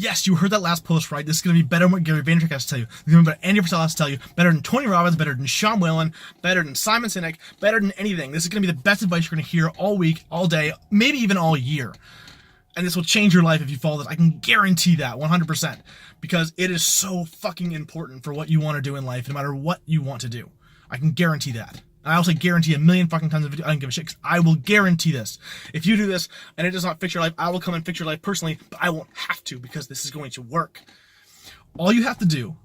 Yes, you heard that last post right. This is going to be better than what Gary Vaynerchuk has to tell you. This is going to be better than Andy Frisell has to tell you. Better than Tony Robbins, better than Sean Whalen, better than Simon Sinek, better than anything. This is going to be the best advice you're going to hear all week, all day, maybe even all year. And this will change your life if you follow this. I can guarantee that 100%, because it is so fucking important for what you want to do in life, no matter what you want to do. I can guarantee that. And I also guarantee a million fucking times of I don't give a shit, because I will guarantee this. If you do this and it does not fix your life, I will come and fix your life personally, but I won't have to, because this is going to work. All you have to do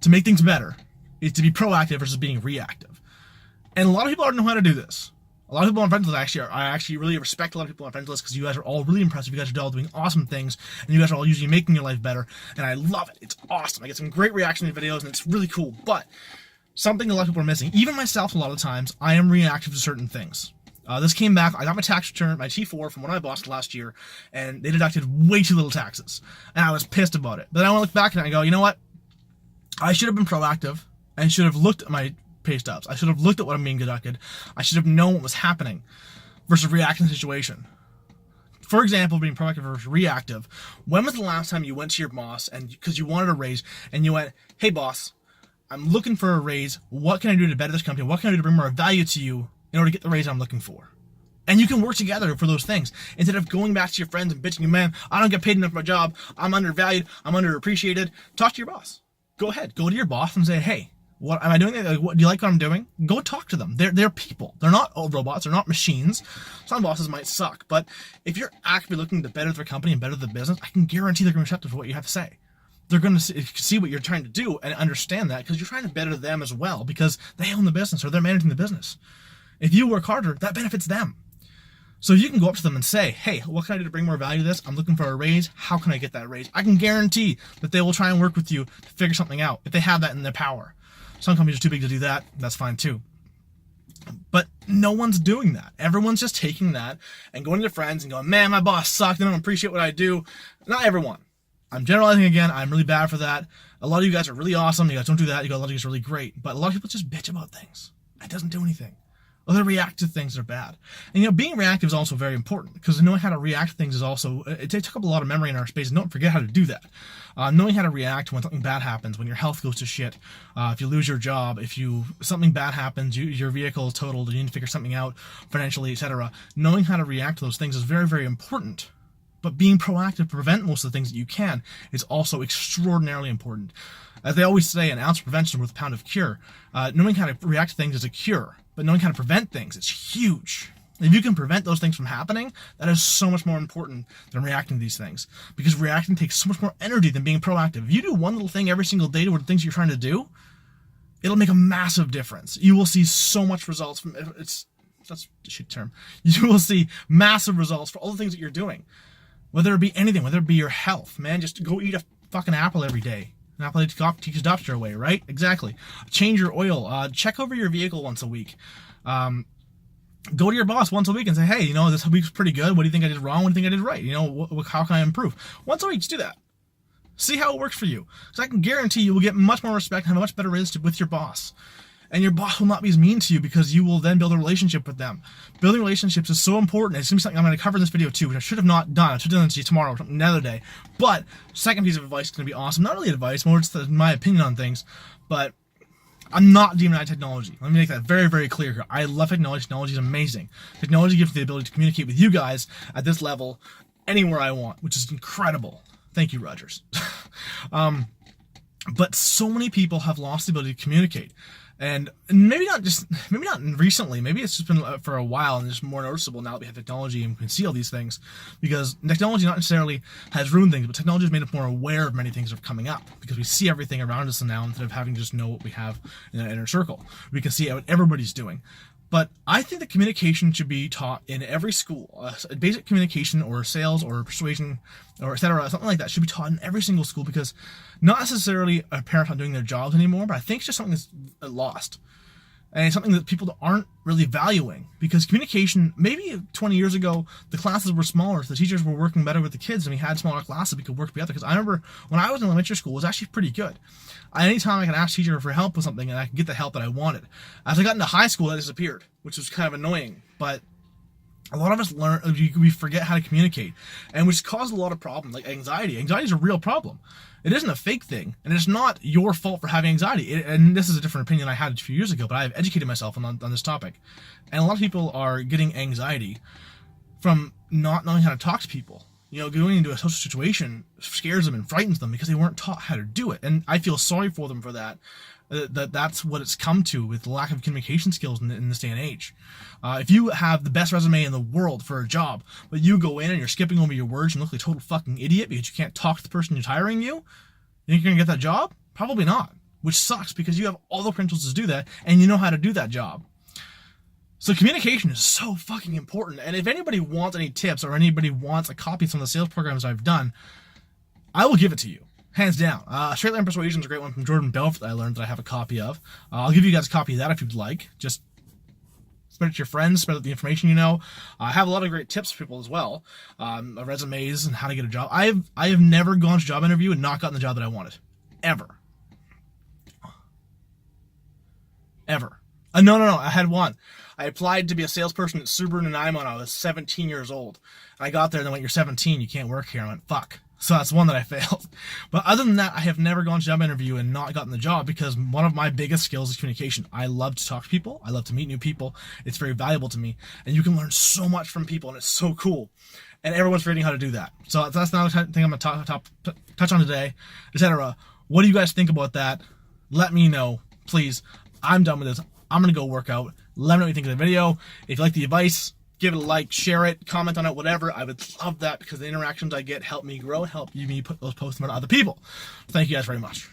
to make things better is to be proactive versus being reactive. And a lot of people don't know how to do this. A lot of people on friends list I actually really respect a lot of people on friends list, because you guys are all really impressive. You guys are all doing awesome things, and you guys are all usually making your life better, and I love it. It's awesome. I get some great reaction to videos, and it's really cool. But something a lot of people are missing, even myself a lot of times, I am reactive to certain things. This came back, I got my tax return, my T4 from when I bossed last year, and they deducted way too little taxes. And I was pissed about it. But then I want to look back and I go, you know what? I should have been proactive and should have looked at my pay stubs. I should have looked at what I'm being deducted. I should have known what was happening versus reacting to the situation. For example, being proactive versus reactive. When was the last time you went to your boss and because you wanted a raise and you went, hey boss, I'm looking for a raise. What can I do to better this company? What can I do to bring more value to you in order to get the raise I'm looking for? And you can work together for those things instead of going back to your friends and bitching, man, I don't get paid enough for my job. I'm undervalued. I'm underappreciated. Talk to your boss. Go ahead. Go to your boss and say, hey, what am I doing? Like, what, do you like what I'm doing? Go talk to them. They're people. They're not robots. They're not machines. Some bosses might suck, but if you're actively looking to better their company and better the business, I can guarantee they're going to be receptive to what you have to say. They're going to see what you're trying to do and understand that, because you're trying to better them as well, because they own the business or they're managing the business. If you work harder, that benefits them. So you can go up to them and say, hey, what can I do to bring more value to this? I'm looking for a raise. How can I get that raise? I can guarantee that they will try and work with you to figure something out if they have that in their power. Some companies are too big to do that. That's fine too. But no one's doing that. Everyone's just taking that and going to their friends and going, man, my boss sucked. They don't appreciate what I do. Not everyone. I'm generalizing again. I'm really bad for that. A lot of you guys are really awesome. You guys don't do that. A lot of you guys are really great. But a lot of people just bitch about things. It doesn't do anything. Or they react to things that are bad. And being reactive is also very important, because knowing how to react to things is also, it takes up a lot of memory in our space, and don't forget how to do that. Knowing how to react when something bad happens, when your health goes to shit, if you lose your job, if something bad happens, your vehicle is totaled, and you need to figure something out financially, etc. Knowing how to react to those things is very, very important. But being proactive to prevent most of the things that you can is also extraordinarily important. As they always say, an ounce of prevention is worth a pound of cure. Knowing how to react to things is a cure, but knowing how to prevent things is huge. If you can prevent those things from happening, that is so much more important than reacting to these things. Because reacting takes so much more energy than being proactive. If you do one little thing every single day toward the things you're trying to do, it'll make a massive difference. You will see so much results from that's a shit term. You will see massive results for all the things that you're doing. Whether it be anything, whether it be your health, man, just go eat a fucking apple every day. An apple teaches doctor away, right? Exactly. Change your oil. Check over your vehicle once a week. Go to your boss once a week and say, hey, this week's pretty good. What do you think I did wrong? What do you think I did right? How can I improve? Once a week, just do that. See how it works for you. Because I can guarantee you will get much more respect and have a much better relationship with your boss. And your boss will not be as mean to you, because you will then build a relationship with them. Building relationships is so important. It's going to be something I'm going to cover in this video too, which I should have not done. I should have done it to you tomorrow or another day. But second piece of advice is going to be awesome. Not really advice, more just my opinion on things. But I'm not demonizing technology. Let me make that very, very clear here. I love technology. Technology is amazing. Technology gives me the ability to communicate with you guys at this level anywhere I want, which is incredible. Thank you, Rogers. But so many people have lost the ability to communicate. And maybe not recently, maybe it's just been for a while and it's more noticeable now that we have technology and we can see all these things, because technology not necessarily has ruined things, but technology has made us more aware of many things that are coming up, because we see everything around us now instead of having to just know what we have in our inner circle. We can see what everybody's doing. But I think that communication should be taught in every school. Basic communication or sales or persuasion or etc., something like that should be taught in every single school, because not necessarily are parents not doing their jobs anymore, but I think it's just something that's lost. And it's something that people aren't really valuing, because communication, maybe 20 years ago, the classes were smaller, so the teachers were working better with the kids, and we had smaller classes, we could work together. Because I remember when I was in elementary school, it was actually pretty good. Anytime I could ask teacher for help with something, and I could get the help that I wanted. As I got into high school, that disappeared, which was kind of annoying. But A lot of us we forget how to communicate, and which causes a lot of problems, like anxiety. Anxiety is a real problem. It isn't a fake thing, and it's not your fault for having anxiety. And this is a different opinion I had a few years ago, but I've educated myself on this topic. And a lot of people are getting anxiety from not knowing how to talk to people. Going into a social situation scares them and frightens them because they weren't taught how to do it. And I feel sorry for them for that. That's what it's come to with the lack of communication skills in this day and age. If you have the best resume in the world for a job, but you go in and you're skipping over your words and look like a total fucking idiot because you can't talk to the person who's hiring you, you think you're going to get that job? Probably not. Which sucks because you have all the credentials to do that and you know how to do that job. So communication is so fucking important. And if anybody wants any tips or anybody wants a copy of some of the sales programs I've done, I will give it to you. Hands down. Straight Line Persuasion is a great one from Jordan Belfort that I learned that I have a copy of. I'll give you guys a copy of that if you'd like. Just spread it to your friends, spread out the information you know. I have a lot of great tips for people as well. Resumes and how to get a job. I have never gone to a job interview and not gotten the job that I wanted. Ever. No, I had one. I applied to be a salesperson at Subaru and Nanaimo when I was 17 years old. And I got there and they went, "You're 17, you can't work here." I went, "Fuck." So that's one that I failed. But other than that, I have never gone to a job interview and not gotten the job because one of my biggest skills is communication. I love to talk to people. I love to meet new people. It's very valuable to me. And you can learn so much from people, and it's so cool. And everyone's forgetting how to do that. So that's another thing I'm going to touch on today, etc. What do you guys think about that? Let me know, please. I'm done with this. I'm going to go work out. Let me know what you think of the video. If you like the advice, give it a like, share it, comment on it, whatever. I would love that because the interactions I get help me grow, help me put those posts in front of other people. Thank you guys very much.